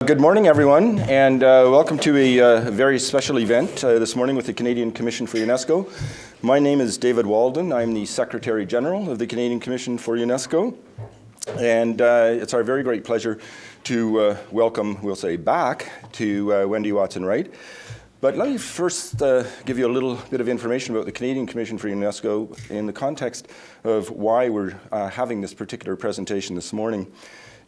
Good morning, everyone, and welcome to a very special event this morning with the Canadian Commission for UNESCO. My name is David Walden. I'm the Secretary General of the Canadian Commission for UNESCO, and it's our very great pleasure to welcome, we'll say, back to Wendy Watson-Wright. But let me first give you a little bit of information about the Canadian Commission for UNESCO in the context of why we're having this particular presentation this morning.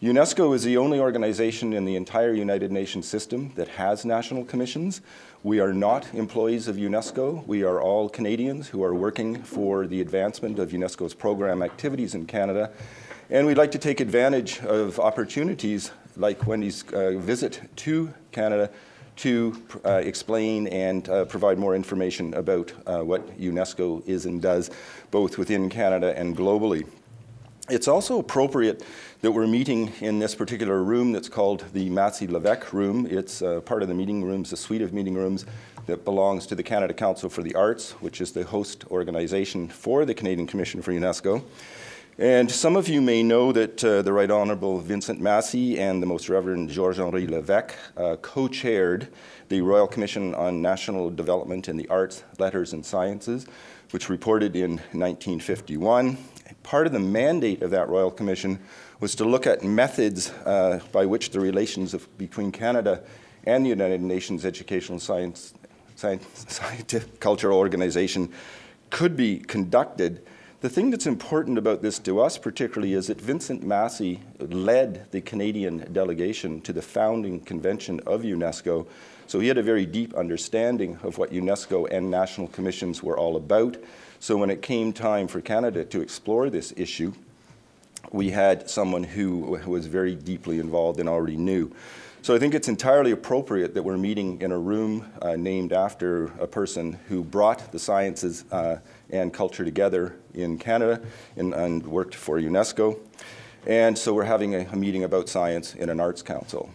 UNESCO is the only organization in the entire United Nations system that has national commissions. We are not employees of UNESCO. We are all Canadians who are working for the advancement of UNESCO's program activities in Canada. And we'd like to take advantage of opportunities like Wendy's visit to Canada to explain and provide more information about what UNESCO is and does, both within Canada and globally. It's also appropriate that we're meeting in this particular room that's called the Massey-Levesque room. It's part of the meeting rooms, a suite of meeting rooms that belongs to the Canada Council for the Arts, which is the host organization for the Canadian Commission for UNESCO. And some of you may know that the Right Honourable Vincent Massey and the Most Reverend Georges-Henri Levesque co-chaired the Royal Commission on National Development in the Arts, Letters and Sciences, which reported in 1951. Part of the mandate of that Royal Commission was to look at methods by which the relations between Canada and the United Nations Educational Scientific Cultural Organization could be conducted. The thing that's important about this to us particularly is that Vincent Massey led the Canadian delegation to the founding convention of UNESCO, so he had a very deep understanding of what UNESCO and national commissions were all about. So when it came time for Canada to explore this issue, we had someone who was very deeply involved and already knew. So I think it's entirely appropriate that we're meeting in a room named after a person who brought the sciences and culture together in Canada and worked for UNESCO. And so we're having a meeting about science in an arts council.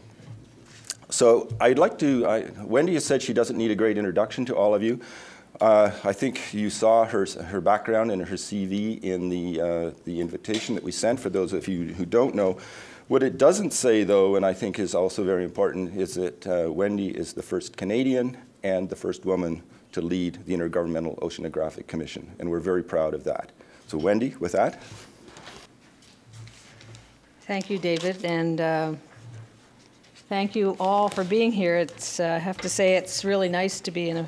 So I'd like to, Wendy has said she doesn't need a great introduction to all of you. I think you saw her background and her CV in the invitation that we sent for those of you who don't know. What it doesn't say, though, and I think is also very important, is that Wendy is the first Canadian and the first woman to lead the Intergovernmental Oceanographic Commission, and we're very proud of that. So Wendy, with that. Thank you, David, and thank you all for being here. It's, I have to say, it's really nice to be in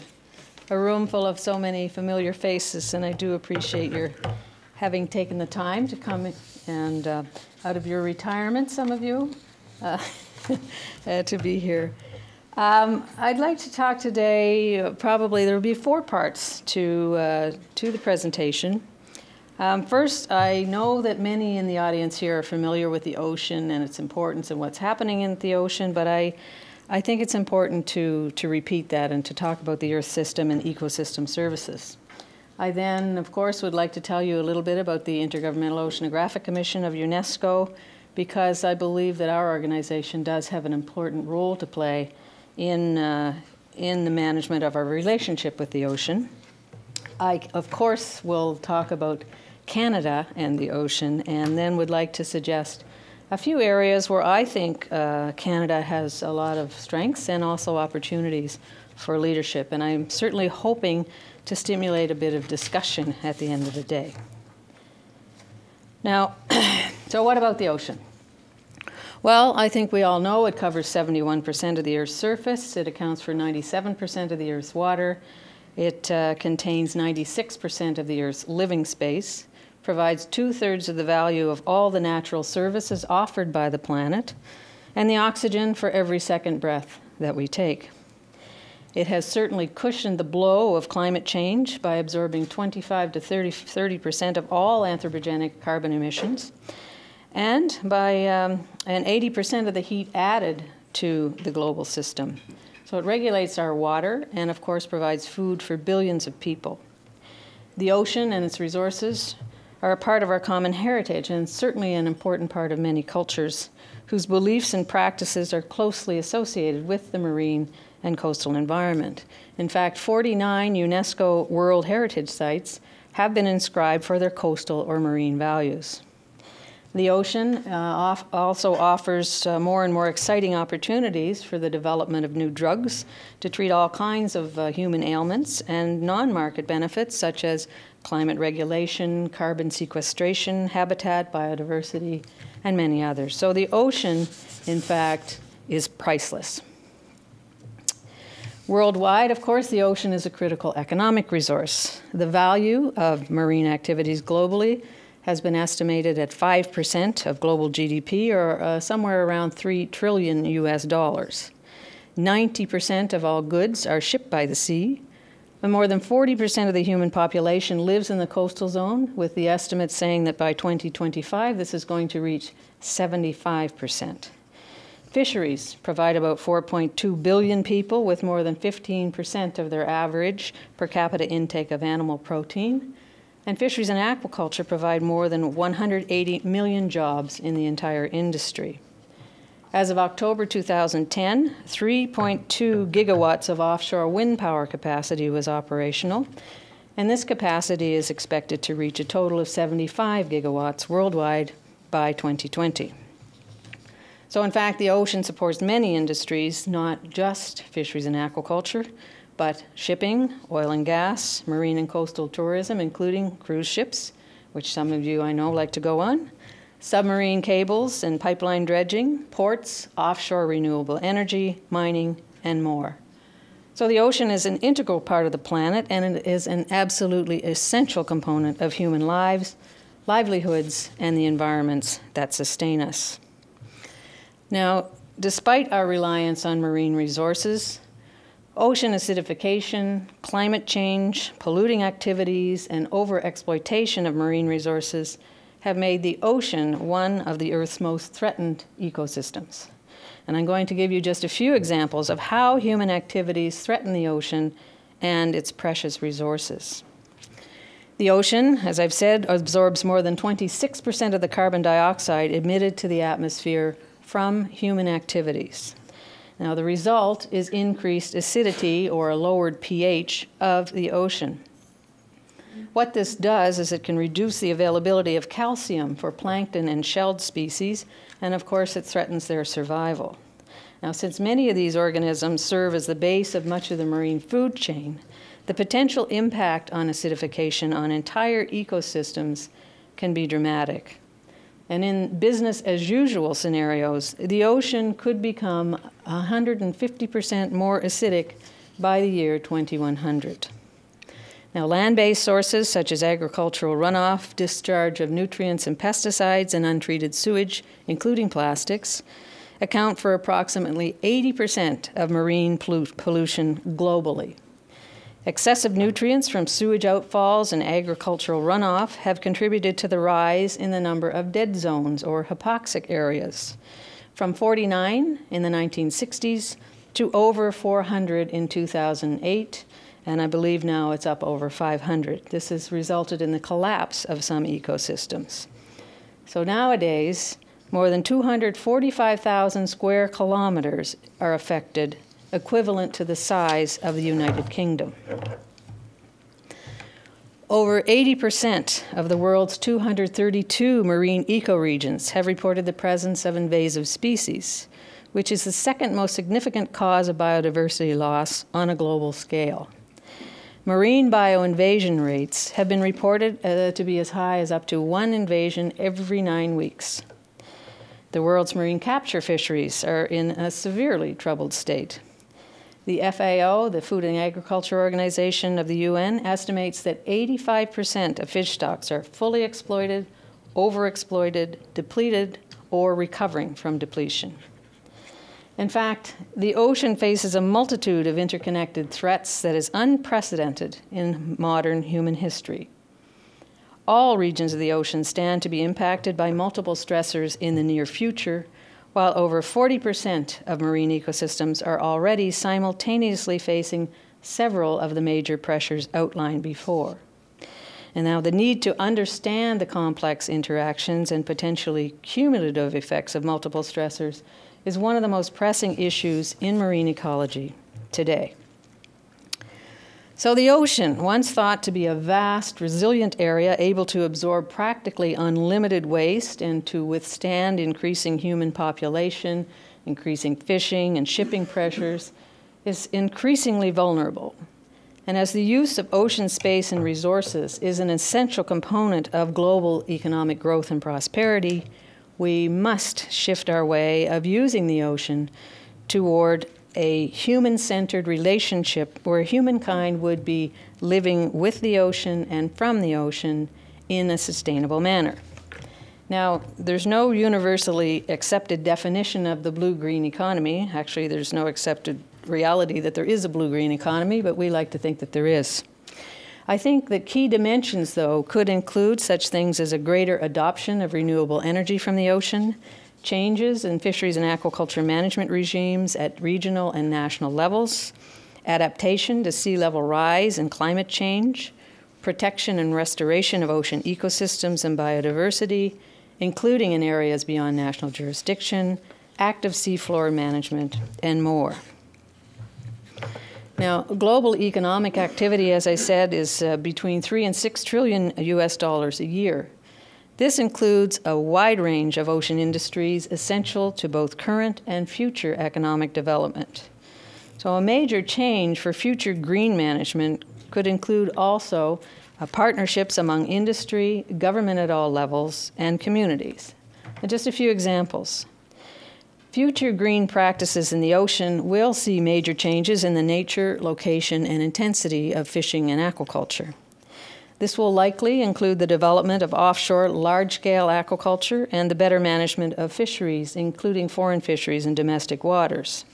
a room full of so many familiar faces, and I do appreciate your having taken the time to come and out of your retirement, some of you, to be here. I'd like to talk today, probably there will be 4 parts to the presentation. First, I know that many in the audience here are familiar with the ocean and its importance and what's happening in the ocean, but I think it's important to repeat that and to talk about the Earth system and ecosystem services. I then, of course, would like to tell you a little bit about the Intergovernmental Oceanographic Commission of UNESCO, because I believe that our organization does have an important role to play in the management of our relationship with the ocean. I, of course, will talk about Canada and the ocean, and then would like to suggest a few areas where I think Canada has a lot of strengths and also opportunities for leadership. And I'm certainly hoping to stimulate a bit of discussion at the end of the day. Now, so what about the ocean? Well, I think we all know it covers 71% of the Earth's surface. It accounts for 97% of the Earth's water. It contains 96% of the Earth's living space, provides 2/3 of the value of all the natural services offered by the planet, and the oxygen for every second breath that we take. It has certainly cushioned the blow of climate change by absorbing 25 to 30% of all anthropogenic carbon emissions, and by and 80% of the heat added to the global system. So it regulates our water and, of course, provides food for billions of people. The ocean and its resources are a part of our common heritage, and certainly an important part of many cultures whose beliefs and practices are closely associated with the marine and coastal environment. In fact, 49 UNESCO World Heritage Sites have been inscribed for their coastal or marine values. The ocean also offers more and more exciting opportunities for the development of new drugs to treat all kinds of human ailments, and non-market benefits such as climate regulation, carbon sequestration, habitat, biodiversity, and many others. So the ocean, in fact, is priceless. Worldwide, of course, the ocean is a critical economic resource. The value of marine activities globally has been estimated at 5% of global GDP, or somewhere around $3 trillion US. 90% of all goods are shipped by the sea, and more than 40% of the human population lives in the coastal zone, with the estimates saying that by 2025 this is going to reach 75%. Fisheries provide about 4.2 billion people with more than 15% of their average per capita intake of animal protein. And fisheries and aquaculture provide more than 180 million jobs in the entire industry. As of October 2010, 3.2 gigawatts of offshore wind power capacity was operational, and this capacity is expected to reach a total of 75 gigawatts worldwide by 2020. So in fact, the ocean supports many industries, not just fisheries and aquaculture, but shipping, oil and gas, marine and coastal tourism, including cruise ships, which some of you I know like to go on, submarine cables and pipeline dredging, ports, offshore renewable energy, mining, and more. So the ocean is an integral part of the planet, and it is an absolutely essential component of human lives, livelihoods, and the environments that sustain us. Now, despite our reliance on marine resources, ocean acidification, climate change, polluting activities, and overexploitation of marine resources have made the ocean one of the Earth's most threatened ecosystems. And I'm going to give you just a few examples of how human activities threaten the ocean and its precious resources. The ocean, as I've said, absorbs more than 26% of the carbon dioxide emitted to the atmosphere from human activities. Now, the result is increased acidity, or a lowered pH, of the ocean. What this does is it can reduce the availability of calcium for plankton and shelled species, and of course it threatens their survival. Now, since many of these organisms serve as the base of much of the marine food chain, the potential impact on acidification on entire ecosystems can be dramatic. And in business as usual scenarios, the ocean could become 150% more acidic by the year 2100. Now, land-based sources such as agricultural runoff, discharge of nutrients and pesticides, and untreated sewage, including plastics, account for approximately 80% of marine pollution globally. Excessive nutrients from sewage outfalls and agricultural runoff have contributed to the rise in the number of dead zones, or hypoxic areas, from 49 in the 1960s to over 400 in 2008, and I believe now it's up over 500. This has resulted in the collapse of some ecosystems. So nowadays, more than 245,000 square kilometers are affected, equivalent to the size of the United Kingdom. Over 80% of the world's 232 marine ecoregions have reported the presence of invasive species, which is the second most significant cause of biodiversity loss on a global scale. Marine bioinvasion rates have been reported to be as high as up to 1 invasion every 9 weeks. The world's marine capture fisheries are in a severely troubled state. The FAO, the Food and Agriculture Organization of the UN, estimates that 85% of fish stocks are fully exploited, overexploited, depleted, or recovering from depletion. In fact, the ocean faces a multitude of interconnected threats that is unprecedented in modern human history. All regions of the ocean stand to be impacted by multiple stressors in the near future, while over 40% of marine ecosystems are already simultaneously facing several of the major pressures outlined before. And now the need to understand the complex interactions and potentially cumulative effects of multiple stressors is one of the most pressing issues in marine ecology today. So the ocean, once thought to be a vast, resilient area able to absorb practically unlimited waste and to withstand increasing human population, increasing fishing and shipping pressures, is increasingly vulnerable. And as the use of ocean space and resources is an essential component of global economic growth and prosperity, we must shift our way of using the ocean toward a human-centered relationship where humankind would be living with the ocean and from the ocean in a sustainable manner. Now, there's no universally accepted definition of the blue-green economy. Actually, there's no accepted reality that there is a blue-green economy, but we like to think that there is. I think that key dimensions, though, could include such things as a greater adoption of renewable energy from the ocean, changes in fisheries and aquaculture management regimes at regional and national levels, adaptation to sea level rise and climate change, protection and restoration of ocean ecosystems and biodiversity, including in areas beyond national jurisdiction, active seafloor management, and more. Now, global economic activity, as I said, is between 3 and 6 trillion US dollars a year. This includes a wide range of ocean industries essential to both current and future economic development. So a major change for future green management could include also partnerships among industry, government at all levels, and communities. And just a few examples. Future green practices in the ocean will see major changes in the nature, location, and intensity of fishing and aquaculture. This will likely include the development of offshore large-scale aquaculture and the better management of fisheries, including foreign fisheries in domestic waters.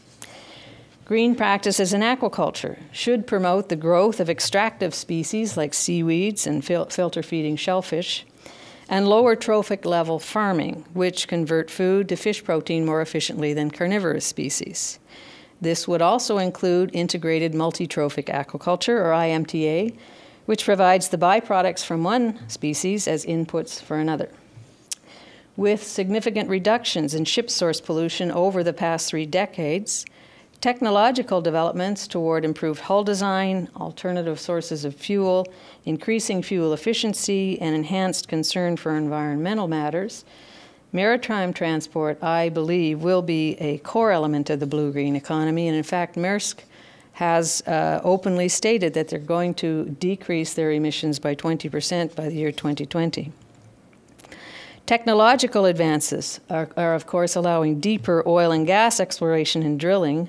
Green practices in aquaculture should promote the growth of extractive species like seaweeds and filter-feeding shellfish, and lower trophic level farming, which convert food to fish protein more efficiently than carnivorous species. This would also include integrated multi-trophic aquaculture, or IMTA, which provides the byproducts from one species as inputs for another. With significant reductions in ship source pollution over the past 3 decades, technological developments toward improved hull design, alternative sources of fuel, increasing fuel efficiency, and enhanced concern for environmental matters, maritime transport, I believe, will be a core element of the blue-green economy. And in fact, Maersk has openly stated that they're going to decrease their emissions by 20% by the year 2020. Technological advances are of course, allowing deeper oil and gas exploration and drilling,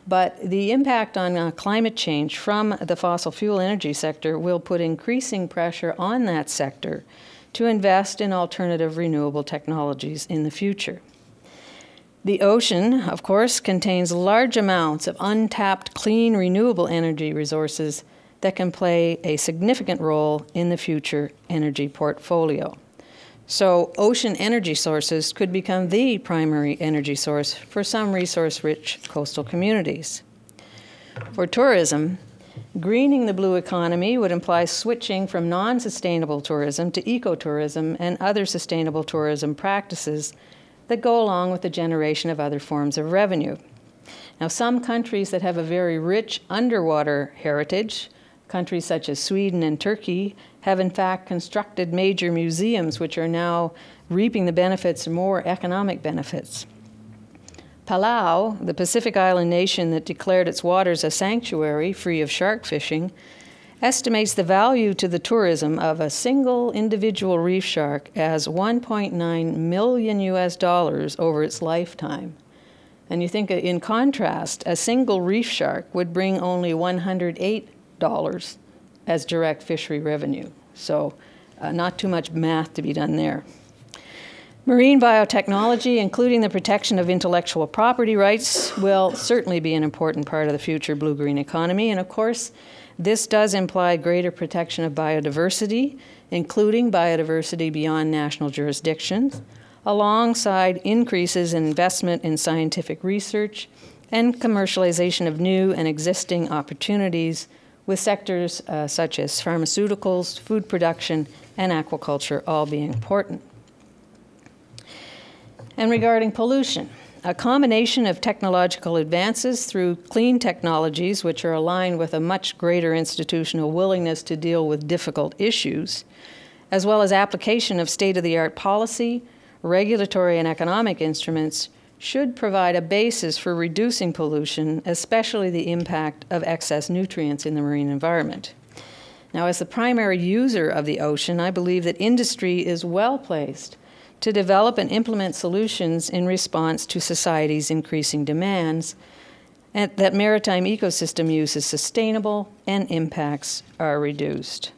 but the impact on climate change from the fossil fuel energy sector will put increasing pressure on that sector to invest in alternative renewable technologies in the future. The ocean, of course, contains large amounts of untapped clean renewable energy resources that can play a significant role in the future energy portfolio. So ocean energy sources could become the primary energy source for some resource-rich coastal communities. For tourism, greening the blue economy would imply switching from non-sustainable tourism to ecotourism and other sustainable tourism practices that go along with the generation of other forms of revenue. Now, some countries that have a very rich underwater heritage, countries such as Sweden and Turkey, have in fact constructed major museums which are now reaping the benefits, more economic benefits. Palau, the Pacific island nation that declared its waters a sanctuary free of shark fishing, estimates the value to the tourism of a single individual reef shark as $1.9 million US dollars over its lifetime. And you think, in contrast, a single reef shark would bring only $108 as direct fishery revenue. So not too much math to be done there. Marine biotechnology, including the protection of intellectual property rights, will certainly be an important part of the future blue-green economy. And of course, this does imply greater protection of biodiversity, including biodiversity beyond national jurisdictions, alongside increases in investment in scientific research and commercialization of new and existing opportunities with sectors such as pharmaceuticals, food production, and aquaculture all being important. And regarding pollution, A combination of technological advances through clean technologies, which are aligned with a much greater institutional willingness to deal with difficult issues, as well as application of state-of-the-art policy, regulatory and economic instruments, should provide a basis for reducing pollution, especially the impact of excess nutrients in the marine environment. Now, as the primary user of the ocean, I believe that industry is well placed to develop and implement solutions in response to society's increasing demands, and that maritime ecosystem use is sustainable and impacts are reduced.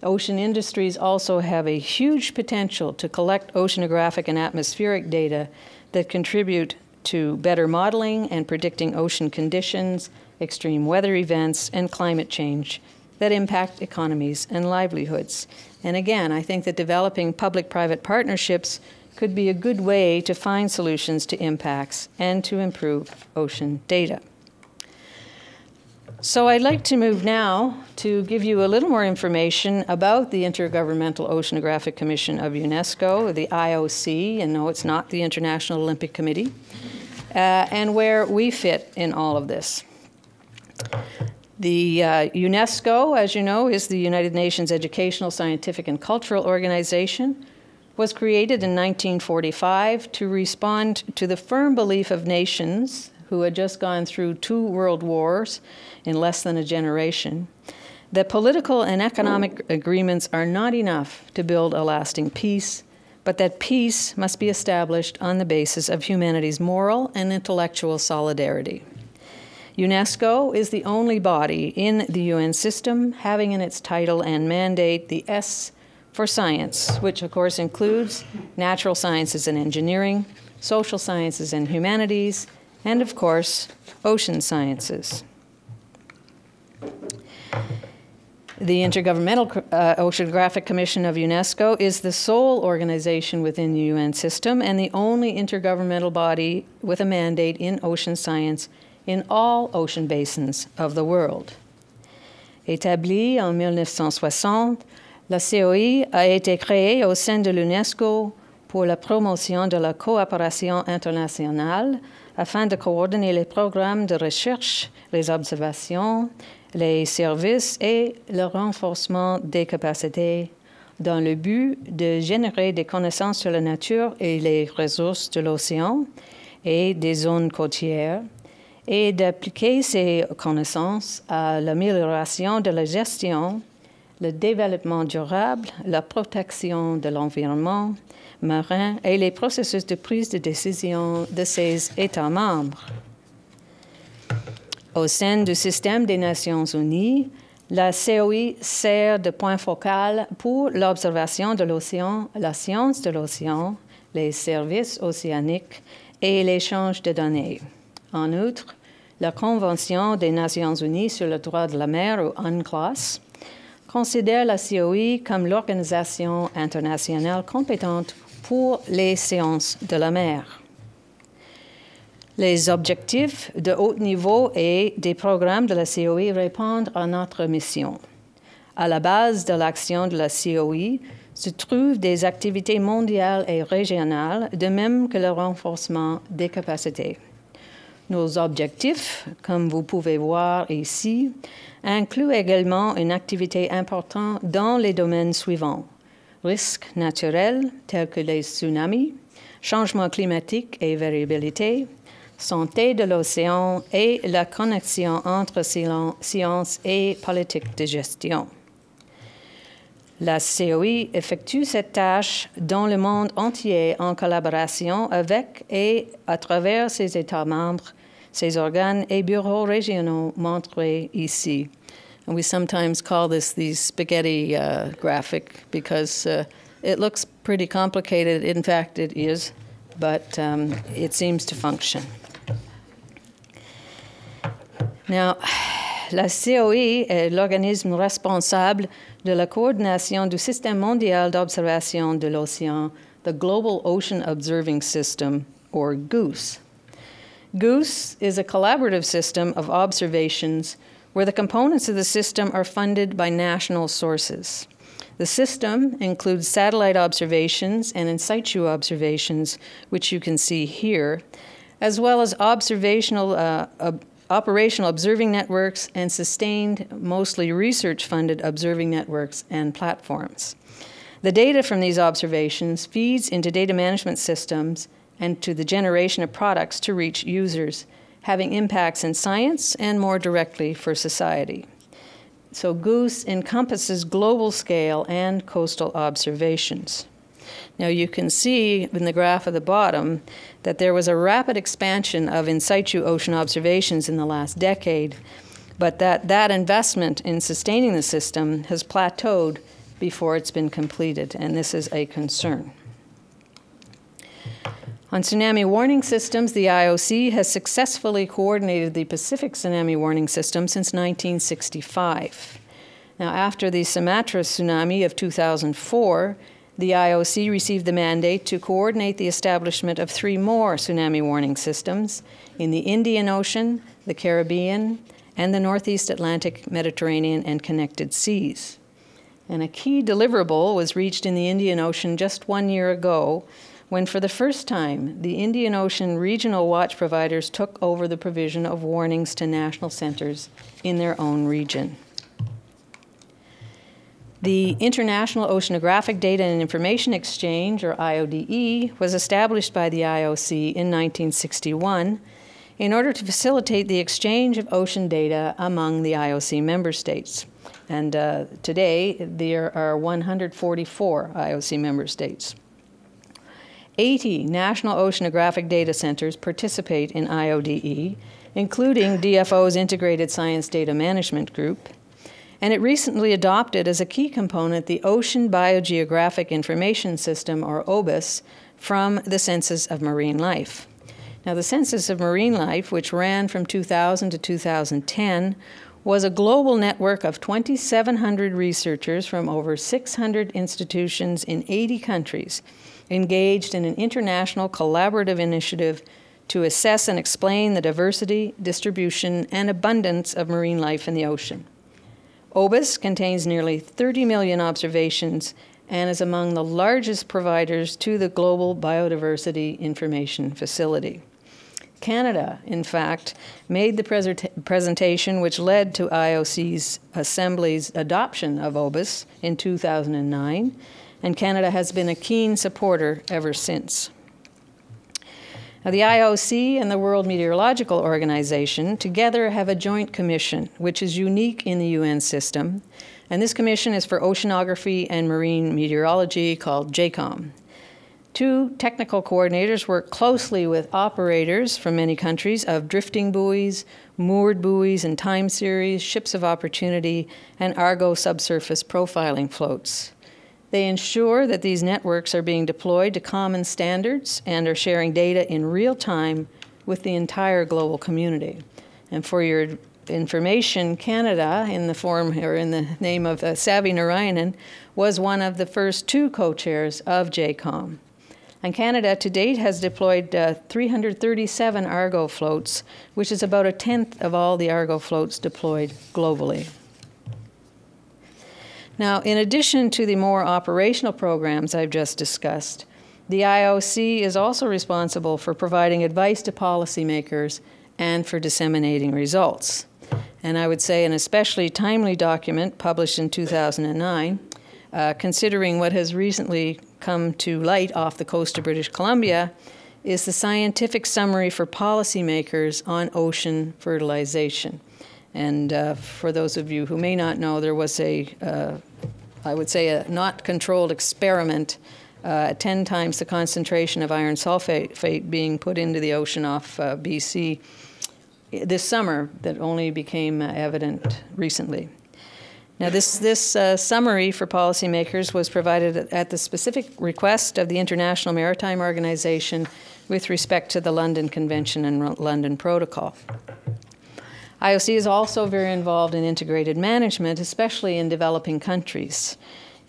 Ocean industries also have a huge potential to collect oceanographic and atmospheric data that contribute to better modeling and predicting ocean conditions, extreme weather events, and climate change that impact economies and livelihoods. And again, I think that developing public-private partnerships could be a good way to find solutions to impacts and to improve ocean data. So I'd like to move now to give you a little more information about the Intergovernmental Oceanographic Commission of UNESCO, the IOC, and no, it's not the International Olympic Committee, and where we fit in all of this. The UNESCO, as you know, is the United Nations Educational, Scientific, and Cultural Organization, was created in 1945 to respond to the firm belief of nations who had just gone through 2 world wars in less than a generation, that political and economic agreements are not enough to build a lasting peace, but that peace must be established on the basis of humanity's moral and intellectual solidarity. UNESCO is the only body in the UN system having in its title and mandate the S for science, which of course includes natural sciences and engineering, social sciences and humanities, and of course, ocean sciences. The Intergovernmental Oceanographic Commission of UNESCO is the sole organization within the UN system and the only intergovernmental body with a mandate in ocean science in all ocean basins of the world. Établie en 1960, la COI a été créée au sein de l'UNESCO pour la promotion de la coopération internationale afin de coordonner les programmes de recherche, les observations, les services et le renforcement des capacités dans le but de générer des connaissances sur la nature et les ressources de l'océan et des zones côtières et d'appliquer ces connaissances à l'amélioration de la gestion, le développement durable, la protection de l'environnement marin et les processus de prise de décision de ses États membres. Au sein du système des Nations Unies, la COI sert de point focal pour l'observation de l'océan, la science de l'océan, les services océaniques et l'échange de données. En outre, la Convention des Nations Unies sur le droit de la mer, ou UNCLOS, considère la COI comme l'organisation internationale compétente pour les sciences de la mer. Les objectifs de haut niveau et des programmes de la COI répondent à notre mission. À la base de l'action de la COI se trouvent des activités mondiales et régionales, de même que le renforcement des capacités. Nos objectifs, comme vous pouvez voir ici, incluent également une activité importante dans les domaines suivants: risques naturels tels que les tsunamis, changement climatique et variabilité, santé de l'océan et la connexion entre science et politique de gestion. La COI effectue cette tâche dans le monde entier en collaboration avec et à travers ses États membres, ses organes et bureaux régionaux montrés ici. And we sometimes call this the spaghetti graphic because it looks pretty complicated. In fact, it is, but it seems to function. Now, la COI est l'organisme responsable de la coordination du système mondial d'observation de l'océan, the Global Ocean Observing System, or GOOS. GOOS is a collaborative system of observations where the components of the system are funded by national sources. The system includes satellite observations and in situ observations, which you can see here, as well as operational observing networks and sustained, mostly research-funded observing networks and platforms. The data from these observations feeds into data management systems and to the generation of products to reach users, having impacts in science and more directly for society. So GOOSE encompasses global scale and coastal observations. Now you can see in the graph at the bottom that there was a rapid expansion of in situ ocean observations in the last decade, but that investment in sustaining the system has plateaued before it's been completed, and this is a concern. On tsunami warning systems, the IOC has successfully coordinated the Pacific Tsunami Warning System since 1965. Now, after the Sumatra tsunami of 2004, the IOC received the mandate to coordinate the establishment of 3 more tsunami warning systems in the Indian Ocean, the Caribbean, and the Northeast Atlantic, Mediterranean, and connected seas. And a key deliverable was reached in the Indian Ocean just 1 year ago, when for the first time, the Indian Ocean regional watch providers took over the provision of warnings to national centers in their own region. The International Oceanographic Data and Information Exchange, or IODE, was established by the IOC in 1961 in order to facilitate the exchange of ocean data among the IOC member states. And today, there are 144 IOC member states. 80 national oceanographic data centers participate in IODE, including DFO's Integrated Science Data Management Group, and it recently adopted as a key component the Ocean Biogeographic Information System, or OBIS, from the Census of Marine Life. Now, the Census of Marine Life, which ran from 2000 to 2010, was a global network of 2,700 researchers from over 600 institutions in 80 countries, engaged in an international collaborative initiative to assess and explain the diversity, distribution, and abundance of marine life in the ocean. OBIS contains nearly 30 million observations and is among the largest providers to the Global Biodiversity Information Facility. Canada, in fact, made the presentation which led to IOC's Assembly's adoption of OBIS in 2009, and Canada has been a keen supporter ever since. Now, the IOC and the World Meteorological Organization together have a joint commission, which is unique in the UN system, and this commission is for oceanography and marine meteorology, called JCOM. 2 technical coordinators work closely with operators from many countries of drifting buoys, moored buoys and time series, ships of opportunity, and Argo subsurface profiling floats. They ensure that these networks are being deployed to common standards and are sharing data in real time with the entire global community. And for your information, Canada, in the form or in the name of Savi Narayanan, was one of the first 2 co-chairs of JCOM. And Canada to date has deployed 337 Argo floats, which is about 1/10 of all the Argo floats deployed globally. Now, in addition to the more operational programs I've just discussed, the IOC is also responsible for providing advice to policymakers and for disseminating results. And I would say an especially timely document published in 2009, considering what has recently come to light off the coast of British Columbia, is the Scientific Summary for Policymakers on Ocean Fertilization. And for those of you who may not know, there was I would say a not controlled experiment, 10 times the concentration of iron sulfate being put into the ocean off BC this summer that only became evident recently. Now, this summary for policymakers was provided at the specific request of the International Maritime Organization with respect to the London Convention and London Protocol. IOC is also very involved in integrated management, especially in developing countries.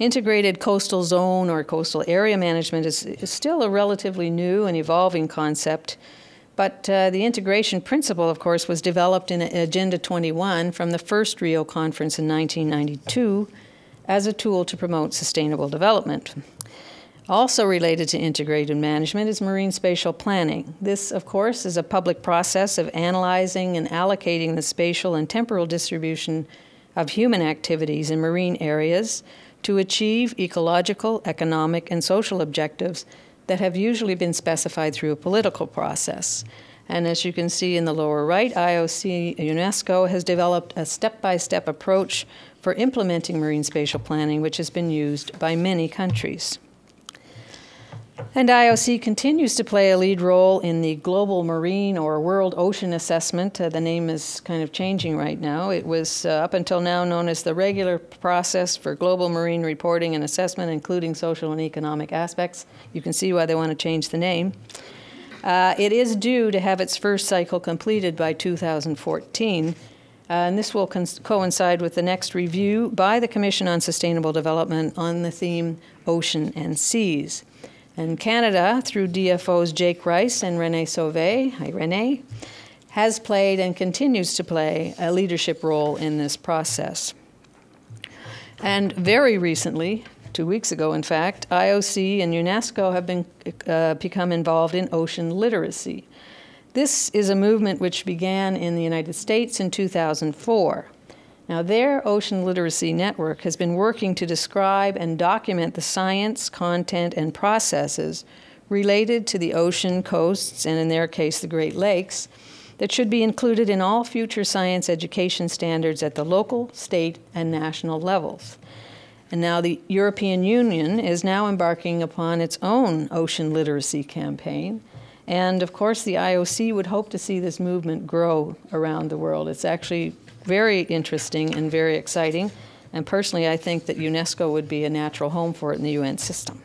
Integrated coastal zone or coastal area management is still a relatively new and evolving concept, but the integration principle, of course, was developed in Agenda 21 from the first Rio conference in 1992 as a tool to promote sustainable development. Also related to integrated management is marine spatial planning. This, of course, is a public process of analyzing and allocating the spatial and temporal distribution of human activities in marine areas to achieve ecological, economic, and social objectives that have usually been specified through a political process. And as you can see in the lower right, IOC UNESCO has developed a step-by-step approach for implementing marine spatial planning, which has been used by many countries. And IOC continues to play a lead role in the Global Marine or World Ocean Assessment. The name is kind of changing right now. It was up until now known as the Regular Process for Global Marine Reporting and Assessment, including social and economic aspects. You can see why they want to change the name. It is due to have its first cycle completed by 2014, and this will coincide with the next review by the Commission on Sustainable Development on the theme Ocean and Seas. And Canada, through DFOs Jake Rice and Renee Sauvé, hi Renee, has played and continues to play a leadership role in this process. And very recently, 2 weeks ago in fact, IOC and UNESCO have become involved in ocean literacy. This is a movement which began in the United States in 2004. Now, their Ocean Literacy Network has been working to describe and document the science, content, and processes related to the ocean, coasts, and in their case, the Great Lakes, that should be included in all future science education standards at the local, state, and national levels. And now the European Union is now embarking upon its own ocean literacy campaign. And of course, the IOC would hope to see this movement grow around the world. It's actually very interesting and very exciting. And personally, I think that UNESCO would be a natural home for it in the UN system.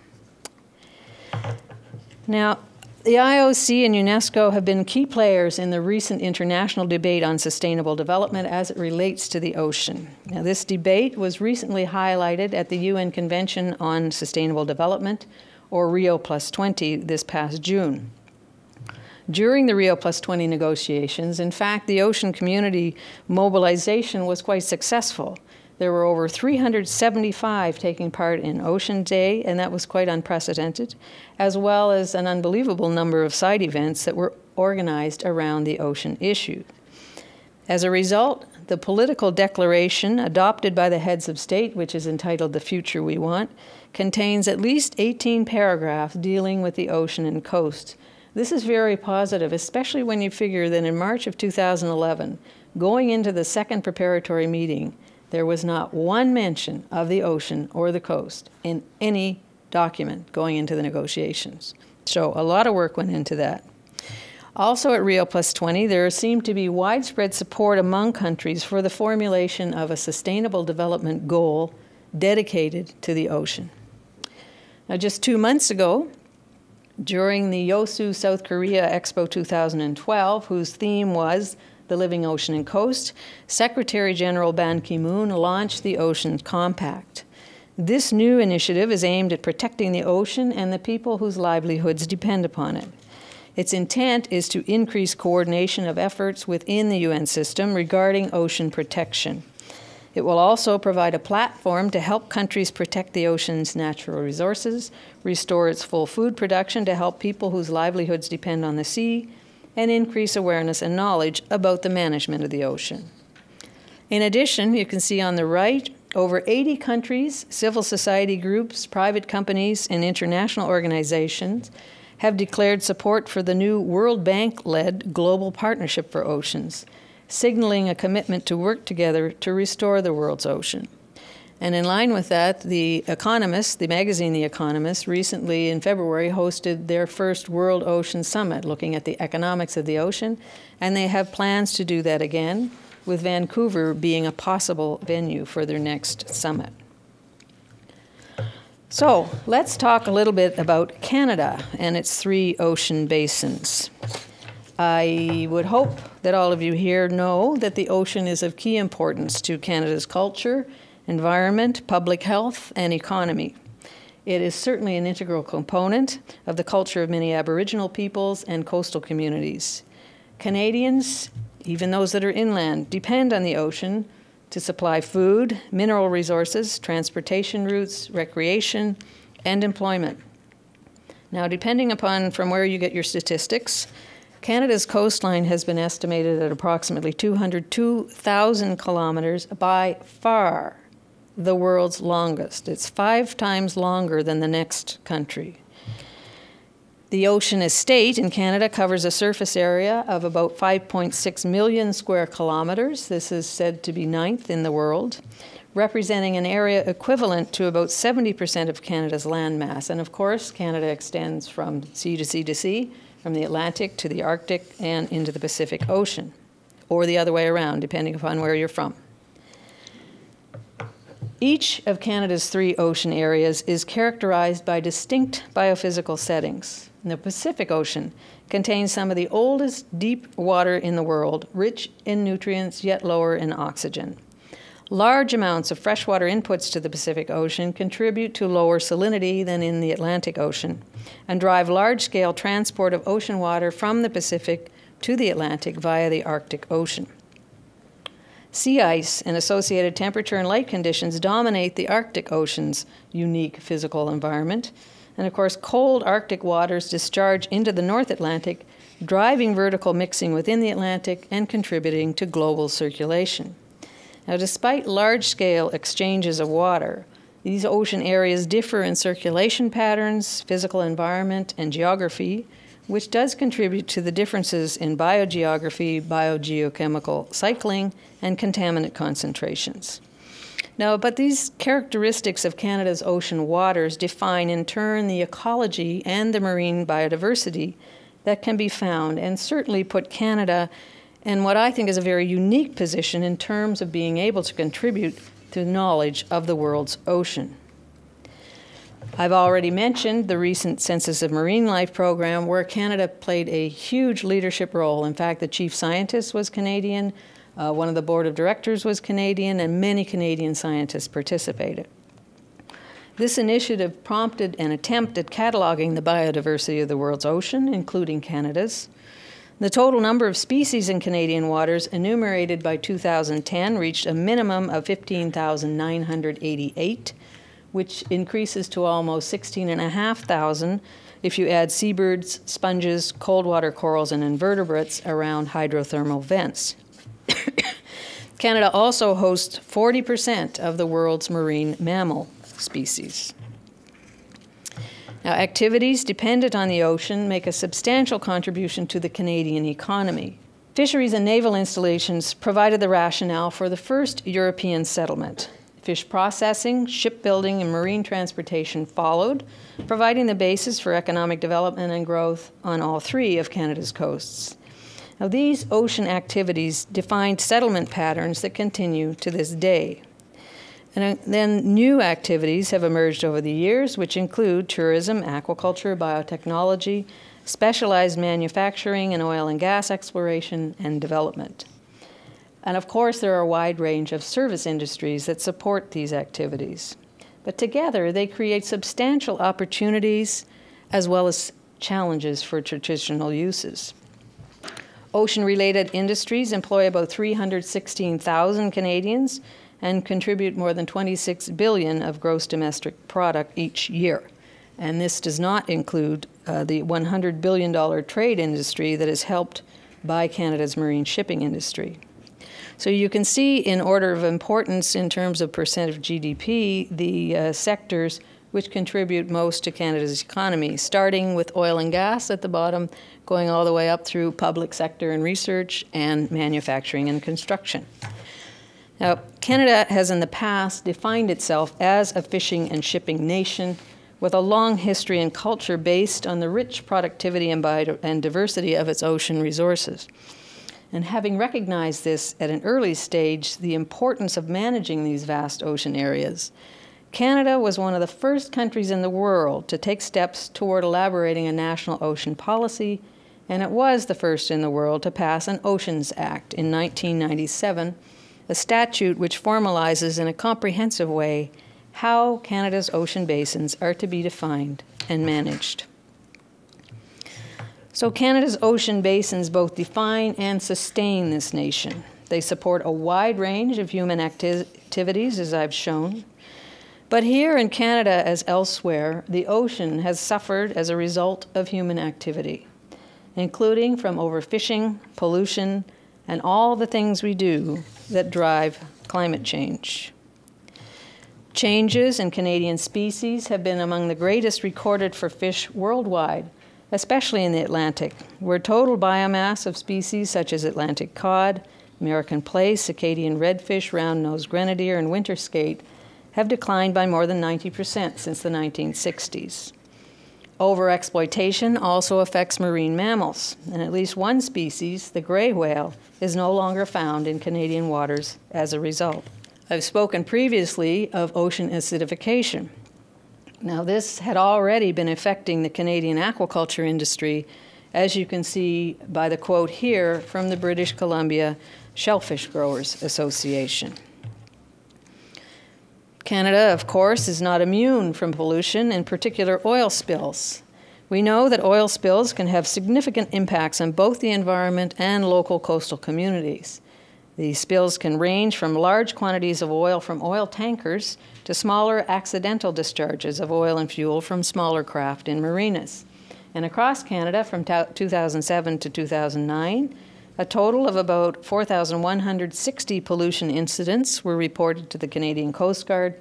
Now, the IOC and UNESCO have been key players in the recent international debate on sustainable development as it relates to the ocean. Now, this debate was recently highlighted at the UN Convention on Sustainable Development, or Rio+20, this past June. During the Rio+20 negotiations, in fact, the ocean community mobilization was quite successful. There were over 375 taking part in Ocean Day, and that was quite unprecedented, as well as an unbelievable number of side events that were organized around the ocean issue. As a result, the political declaration adopted by the heads of state, which is entitled The Future We Want, contains at least 18 paragraphs dealing with the ocean and coast. This is very positive, especially when you figure that in March of 2011, going into the second preparatory meeting, there was not one mention of the ocean or the coast in any document going into the negotiations. So a lot of work went into that. Also at Rio+20, there seemed to be widespread support among countries for the formulation of a sustainable development goal dedicated to the ocean. Now, just 2 months ago, during the Yosu, South Korea Expo 2012, whose theme was the living ocean and coast, Secretary General Ban Ki-moon launched the Ocean Compact. This new initiative is aimed at protecting the ocean and the people whose livelihoods depend upon it. Its intent is to increase coordination of efforts within the UN system regarding ocean protection. It will also provide a platform to help countries protect the ocean's natural resources, restore its full food production to help people whose livelihoods depend on the sea, and increase awareness and knowledge about the management of the ocean. In addition, you can see on the right, over 80 countries, civil society groups, private companies, and international organizations have declared support for the new World Bank-led Global Partnership for Oceans, signaling a commitment to work together to restore the world's ocean. And in line with that, The Economist, the magazine The Economist, recently in February hosted their first World Ocean Summit, looking at the economics of the ocean, and they have plans to do that again, with Vancouver being a possible venue for their next summit. So let's talk a little bit about Canada and its 3 ocean basins. I would hope that all of you here know that the ocean is of key importance to Canada's culture, environment, public health, and economy. It is certainly an integral component of the culture of many Aboriginal peoples and coastal communities. Canadians, even those that are inland, depend on the ocean to supply food, mineral resources, transportation routes, recreation, and employment. Now, depending upon from where you get your statistics, Canada's coastline has been estimated at approximately 202,000 kilometers, by far the world's longest. It's 5 times longer than the next country. The ocean estate in Canada covers a surface area of about 5.6 million square kilometers. This is said to be 9th in the world, representing an area equivalent to about 70% of Canada's landmass. And of course, Canada extends from sea to sea to sea, from the Atlantic to the Arctic and into the Pacific Ocean, or the other way around, depending upon where you're from. Each of Canada's 3 ocean areas is characterized by distinct biophysical settings. The Pacific Ocean contains some of the oldest deep water in the world, rich in nutrients yet lower in oxygen. Large amounts of freshwater inputs to the Pacific Ocean contribute to lower salinity than in the Atlantic Ocean and drive large-scale transport of ocean water from the Pacific to the Atlantic via the Arctic Ocean. Sea ice and associated temperature and light conditions dominate the Arctic Ocean's unique physical environment. And of course, cold Arctic waters discharge into the North Atlantic, driving vertical mixing within the Atlantic and contributing to global circulation. Now, despite large-scale exchanges of water, these ocean areas differ in circulation patterns, physical environment, and geography, which does contribute to the differences in biogeography, biogeochemical cycling, and contaminant concentrations. Now, but these characteristics of Canada's ocean waters define in turn the ecology and the marine biodiversity that can be found, and certainly put Canada in what I think is a very unique position in terms of being able to contribute to knowledge of the world's ocean. I've already mentioned the recent Census of Marine Life program, where Canada played a huge leadership role. In fact, the chief scientist was Canadian, one of the board of directors was Canadian, and many Canadian scientists participated. This initiative prompted an attempt at cataloging the biodiversity of the world's ocean, including Canada's. The total number of species in Canadian waters enumerated by 2010 reached a minimum of 15,988, which increases to almost 16,500 if you add seabirds, sponges, cold water corals, and invertebrates around hydrothermal vents. Canada also hosts 40% of the world's marine mammal species. Now, activities dependent on the ocean make a substantial contribution to the Canadian economy. Fisheries and naval installations provided the rationale for the first European settlement. Fish processing, shipbuilding, and marine transportation followed, providing the basis for economic development and growth on all 3 of Canada's coasts. Now, these ocean activities defined settlement patterns that continue to this day. And then new activities have emerged over the years, which include tourism, aquaculture, biotechnology, specialized manufacturing, and oil and gas exploration and development. And of course, there are a wide range of service industries that support these activities. But together, they create substantial opportunities as well as challenges for traditional uses. Ocean-related industries employ about 316,000 Canadians and contribute more than $26 billion of gross domestic product each year. And this does not include the $100 billion trade industry that is helped by Canada's marine shipping industry. So you can see, in order of importance in terms of percent of GDP, the sectors which contribute most to Canada's economy, starting with oil and gas at the bottom, going all the way up through public sector and research and manufacturing and construction. Now, Canada has in the past defined itself as a fishing and shipping nation with a long history and culture based on the rich productivity and diversity of its ocean resources. And having recognized this at an early stage, the importance of managing these vast ocean areas, Canada was one of the first countries in the world to take steps toward elaborating a national ocean policy, and it was the first in the world to pass an Oceans Act in 1997, a statute which formalizes in a comprehensive way how Canada's ocean basins are to be defined and managed. So Canada's ocean basins both define and sustain this nation. They support a wide range of human activities, as I've shown. But here in Canada, as elsewhere, the ocean has suffered as a result of human activity, including from overfishing, pollution, and all the things we do that drive climate change. Changes in Canadian species have been among the greatest recorded for fish worldwide, especially in the Atlantic, where total biomass of species such as Atlantic cod, American plaice, Acadian redfish, round-nosed grenadier, and winter skate have declined by more than 90% since the 1960s. Overexploitation also affects marine mammals, and at least one species, the gray whale, is no longer found in Canadian waters as a result. I've spoken previously of ocean acidification. Now, this had already been affecting the Canadian aquaculture industry, as you can see by the quote here from the British Columbia Shellfish Growers Association. Canada, of course, is not immune from pollution, in particular oil spills. We know that oil spills can have significant impacts on both the environment and local coastal communities. These spills can range from large quantities of oil from oil tankers to smaller accidental discharges of oil and fuel from smaller craft in marinas. And across Canada from 2007 to 2009, a total of about 4,160 pollution incidents were reported to the Canadian Coast Guard,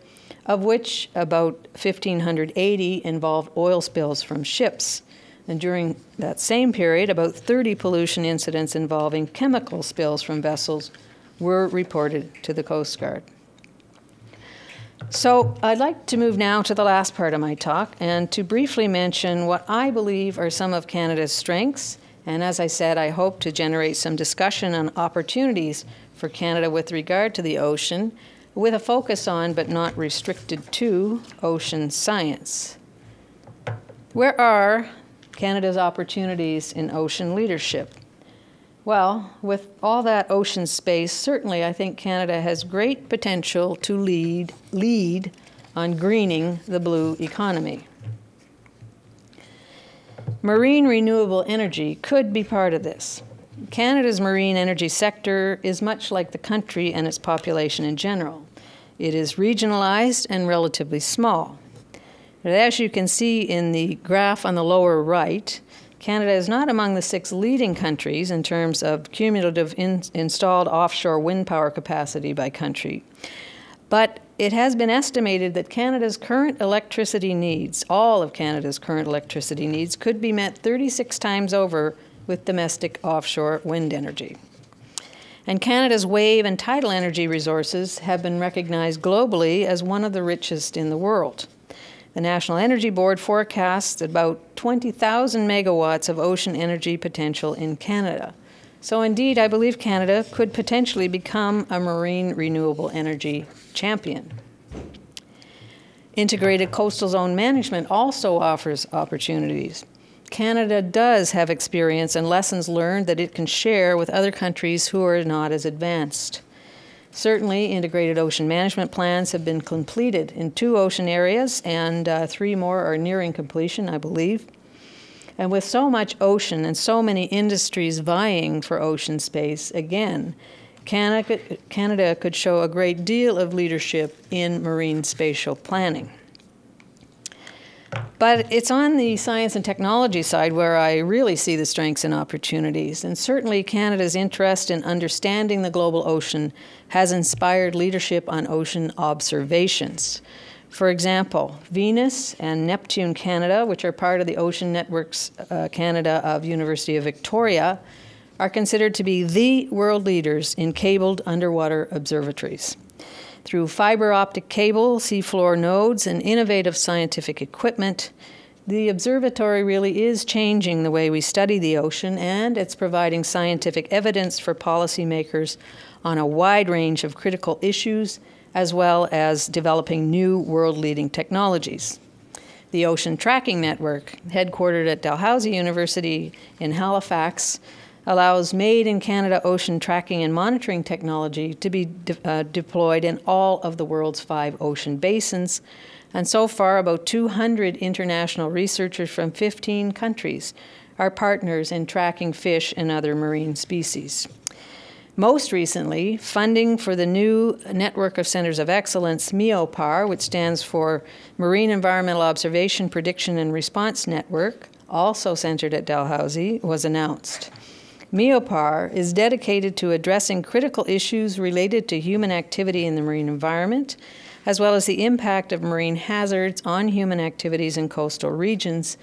of which about 1,580 involved oil spills from ships. And during that same period, about 30 pollution incidents involving chemical spills from vessels were reported to the Coast Guard. So I'd like to move now to the last part of my talk and to briefly mention what I believe are some of Canada's strengths. And as I said, I hope to generate some discussion on opportunities for Canada with regard to the ocean, with a focus on, but not restricted to, ocean science. Where are Canada's opportunities in ocean leadership? Well, with all that ocean space, certainly I think Canada has great potential to lead on greening the blue economy. Marine renewable energy could be part of this. Canada's marine energy sector is much like the country and its population in general. It is regionalized and relatively small. But as you can see in the graph on the lower right, Canada is not among the 6 leading countries in terms of cumulative installed offshore wind power capacity by country. But it has been estimated that Canada's current electricity needs, all of Canada's current electricity needs, could be met 36 times over with domestic offshore wind energy. And Canada's wave and tidal energy resources have been recognized globally as one of the richest in the world. The National Energy Board forecasts about 20,000 megawatts of ocean energy potential in Canada. So indeed, I believe Canada could potentially become a marine renewable energy champion. Integrated coastal zone management also offers opportunities. Canada does have experience and lessons learned that it can share with other countries who are not as advanced. Certainly, integrated ocean management plans have been completed in 2 ocean areas, and 3 more are nearing completion, I believe. And with so much ocean and so many industries vying for ocean space, again, Canada could show a great deal of leadership in marine spatial planning. But it's on the science and technology side where I really see the strengths and opportunities. And certainly Canada's interest in understanding the global ocean has inspired leadership on ocean observations. For example, Venus and Neptune Canada, which are part of the Ocean Networks Canada of University of Victoria, are considered to be the world leaders in cabled underwater observatories. Through fiber optic cable, seafloor nodes, and innovative scientific equipment, the observatory really is changing the way we study the ocean, and it's providing scientific evidence for policymakers on a wide range of critical issues, as well as developing new world-leading technologies. The Ocean Tracking Network, headquartered at Dalhousie University in Halifax, allows made-in-Canada ocean tracking and monitoring technology to be deployed in all of the world's 5 ocean basins. And so far, about 200 international researchers from 15 countries are partners in tracking fish and other marine species. Most recently, funding for the new Network of Centers of Excellence, MEOPAR, which stands for Marine Environmental Observation, Prediction and Response Network, also centered at Dalhousie, was announced. MEOPAR is dedicated to addressing critical issues related to human activity in the marine environment, as well as the impact of marine hazards on human activities in coastal regions,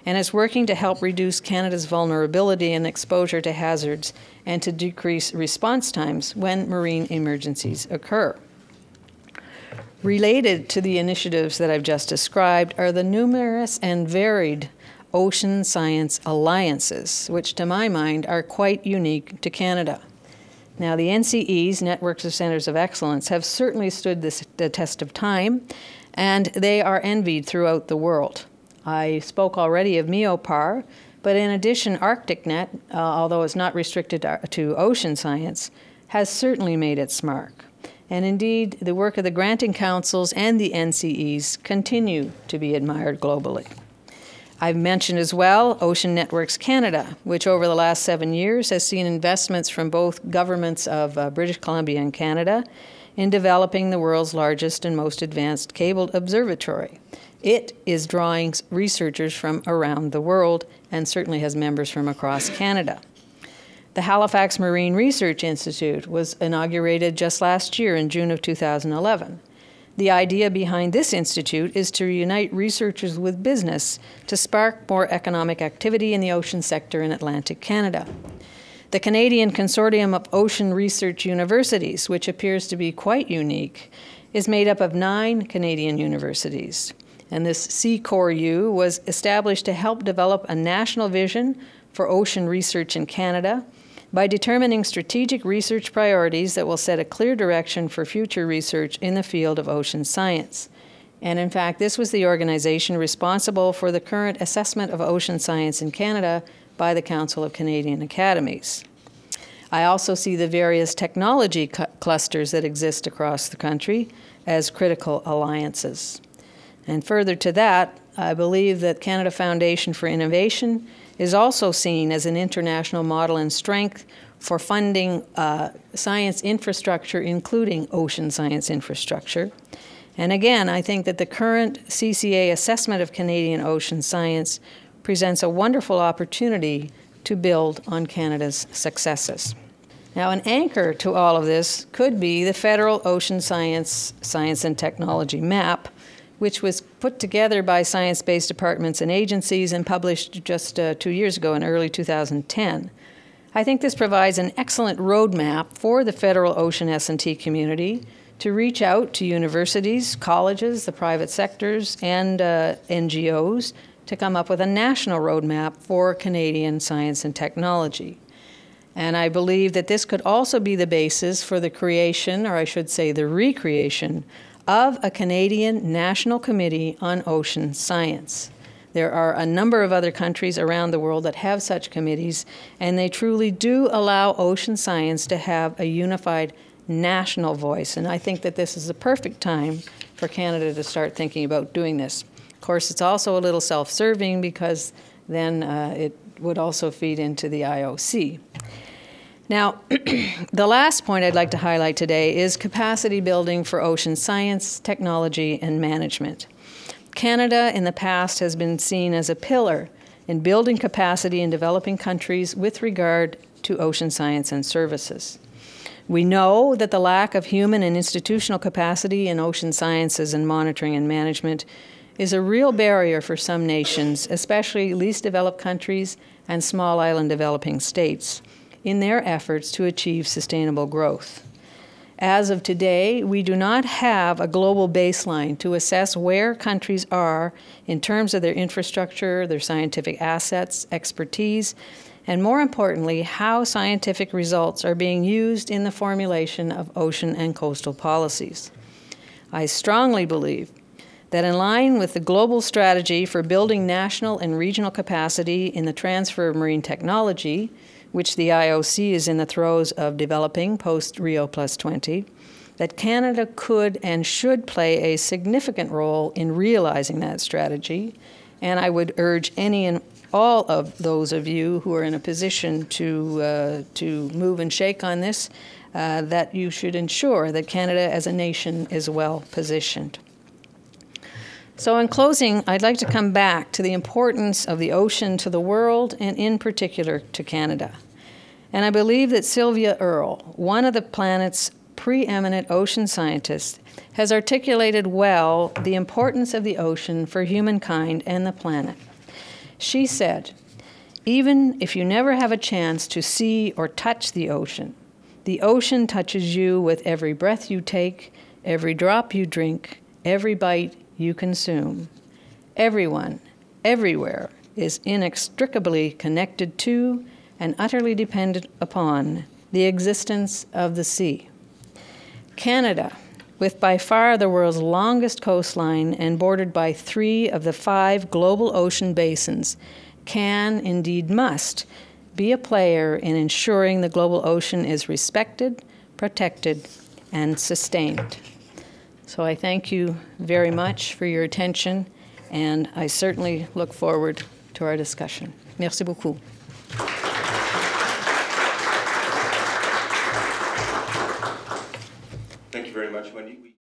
and is working to help reduce Canada's vulnerability and exposure to hazards and to decrease response times when marine emergencies occur. Related to the initiatives that I've just described are the numerous and varied ocean science alliances, which to my mind are quite unique to Canada. Now, the NCE's, Networks of Centers of Excellence, have certainly stood the test of time, and they are envied throughout the world. I spoke already of MEOPAR, but in addition, ArcticNet, although it's not restricted to ocean science, has certainly made its mark. And indeed, the work of the granting councils and the NCEs continue to be admired globally. I've mentioned as well Ocean Networks Canada, which over the last 7 years has seen investments from both governments of British Columbia and Canada in developing the world's largest and most advanced cabled observatory. It is drawing researchers from around the world and certainly has members from across Canada. The Halifax Marine Research Institute was inaugurated just last year in June of 2011. The idea behind this institute is to unite researchers with business to spark more economic activity in the ocean sector in Atlantic Canada. The Canadian Consortium of Ocean Research Universities, which appears to be quite unique, is made up of 9 Canadian universities. And this CCORU was established to help develop a national vision for ocean research in Canada by determining strategic research priorities that will set a clear direction for future research in the field of ocean science. And in fact, this was the organization responsible for the current assessment of ocean science in Canada by the Council of Canadian Academies. I also see the various technology clusters that exist across the country as critical alliances. And further to that, I believe that Canada Foundation for Innovation is also seen as an international model and strength for funding science infrastructure, including ocean science infrastructure. And again, I think that the current CCA assessment of Canadian ocean science presents a wonderful opportunity to build on Canada's successes. Now, an anchor to all of this could be the Federal Ocean Science and Technology Map, which was put together by science-based departments and agencies and published just 2 years ago in early 2010. I think this provides an excellent roadmap for the federal ocean S&T community to reach out to universities, colleges, the private sectors, and NGOs to come up with a national roadmap for Canadian science and technology. And I believe that this could also be the basis for the creation, or I should say the recreation, of a Canadian National Committee on Ocean Science. There are a number of other countries around the world that have such committees, and they truly do allow ocean science to have a unified national voice. And I think that this is the perfect time for Canada to start thinking about doing this. Of course, it's also a little self-serving because then it would also feed into the IOC. Now, the last point I'd like to highlight today is capacity building for ocean science, technology, and management. Canada in the past has been seen as a pillar in building capacity in developing countries with regard to ocean science and services. We know that the lack of human and institutional capacity in ocean sciences and monitoring and management is a real barrier for some nations, especially least developed countries and small island developing states, in their efforts to achieve sustainable growth. As of today, we do not have a global baseline to assess where countries are in terms of their infrastructure, their scientific assets, expertise, and more importantly, how scientific results are being used in the formulation of ocean and coastal policies. I strongly believe that in line with the global strategy for building national and regional capacity in the transfer of marine technology, which the IOC is in the throes of developing post-Rio +20, that Canada could and should play a significant role in realizing that strategy And I would urge any and all of those of you who are in a position to move and shake on this, that you should ensure that Canada as a nation is well positioned. So in closing, I'd like to come back to the importance of the ocean to the world and in particular to Canada. And I believe that Sylvia Earle, one of the planet's preeminent ocean scientists, has articulated well the importance of the ocean for humankind and the planet. She said, "Even if you never have a chance to see or touch the ocean touches you with every breath you take, every drop you drink, every bite you consume. Everyone, everywhere, is inextricably connected to and utterly dependent upon the existence of the sea." Canada, with by far the world's longest coastline and bordered by 3 of the 5 global ocean basins, can, indeed must, be a player in ensuring the global ocean is respected, protected, and sustained. So I thank you very much for your attention, and I certainly look forward to our discussion. Merci beaucoup.